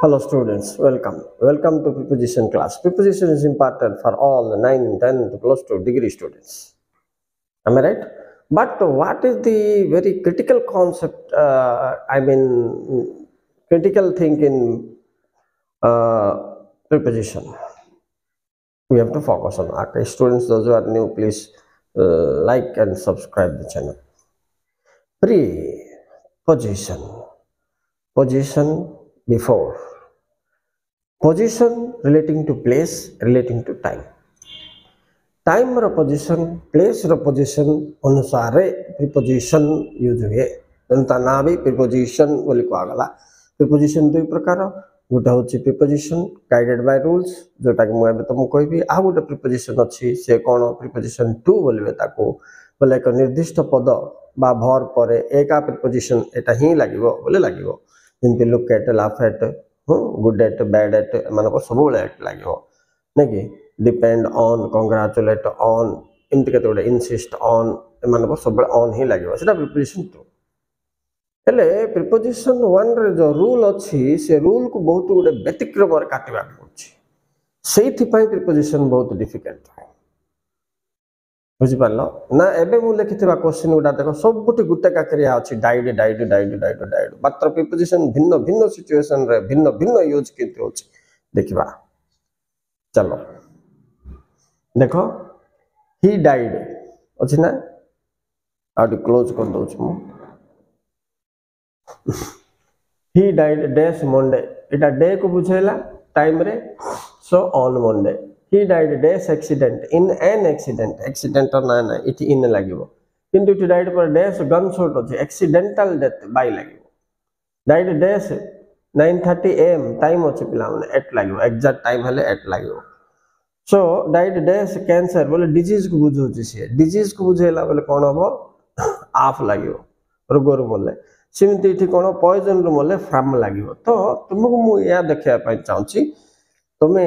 Hello students, welcome. Welcome to preposition class. Preposition is important for all the 9, 10 plus 2 degree students. Am I right? But what is the very critical concept, critical thing in preposition? We have to focus on. Okay, students, those who are new, please like and subscribe the channel. Preposition. Position before. Position relating to place, relating to time. Time रो position, place रो position अनुसार preposition use हुए जनता ना भी preposition बोली को आगला preposition दुई प्रकार गोटे होची preposition guided by rules जोटा कि मुझे तुमको कोई भी आ गोटे preposition अच्छी से कौन preposition to बोलिबे ताको बोले एक निर्दिष्ट पद बा भर परे एका preposition एटा ही लागिवो बोले लागिवो जिनके look at laugh at good at bad at माने को सब बोले लागिवो नहीं डिपेंड ऑन कांग्रेचुलेट ऑन इनते केते गोटे इनसिस्ट ऑन एमान को सब ऑन ही लागो सेटा प्रिपोजिशन टू हेले प्रिपोजिशन 1 रे जो रूल अछि से रूल को बहुत गोटे व्यतिक्रम रे काटिबा पड़छि सेथि पई प्रिपोजिशन बहुत डिफिकल्ट है बुझि पालो ना एबे मु लिखितबा क्वेश्चन उडा देखो सबुटी गुटे का क्रिया अछि डाइड मात्र प्रिपोजिशन भिन्न भिन्न सिचुएशन रे भिन्न भिन्न यूज केते अछि देखिबा चलो देखो ही डाइड अच्छी ना आउट क्लोज कर दो ही डाइड डैश मंडे इटा डे को बुझेला टाइम रे so on Monday he died dash accident in an accident ना ना इट इन लागिवो किंतु इट डाइड पर डैश गन शॉट अछि एक्सीडेंटल डेथ बाय लागिवो डाइड डैश 9:30 am टाइम अछि पिला माने 8 लागिवो एग्जैक्ट टाइम हले 8 लागिवो सो डाइड डैश कैंसर बोले डिजीज को बुझुची से डिजीज को बुझेला बोले कोन हबो आफ लागिवो रोगर बोले सिमति इठी कोन पॉइजन रो बोले फ्राम लागिवो तो तुमको मु या देखिया पई चाहूची तुमे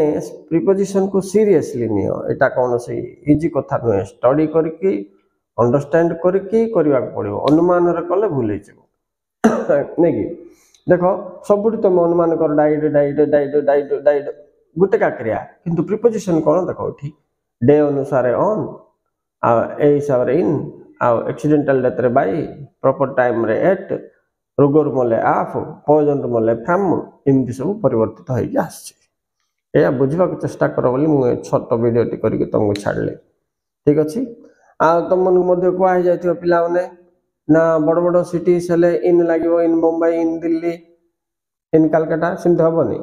प्रिपोजिशन को सीरियसली नियो एटा कोन से इजी कथा न स्टडी करके अंडरस्टैंड करके करबा पड़ियो अनुमान रे कले भूलै जेबो नै कि देखो सबुठी तुम अनुमान कर डाइड गुटे का क्रिया किंतु प्रिपोजिशन कोन देखो ठीक डे अनुसार ऑन आ ए हिसाब रे इन आ एक्सीडेंटल डेथ रे बाय प्रॉपर टाइम रे एट रोगर मोले आफ पॉइजन रे मोले फ्रम इमति सब परिवर्तित होई के आछी एया बुझबा के चेष्टा करो बोली मु छोट वीडियो टी करी तुमको छाडले ठीक अछि आ तुम मन मध्ये को आ जायथियो पिला माने ना बड़ बड़ सिटी सेले इन लागिवो इन मुंबई इन दिल्ली इन कलकत्ता सिंध हबनी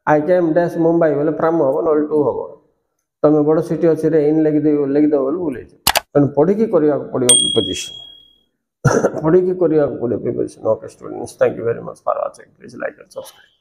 आई केम डैश मुंबई बोले फ्रॉम हो नॉल टू हो तमे बड़ सिटी अछि रे इन लगी दो बोल बोले तन पढी की करिया पडियो प्रिपोजिशन पढी की करिया पडियो preposition okay students thank you very much for watching please like and subscribe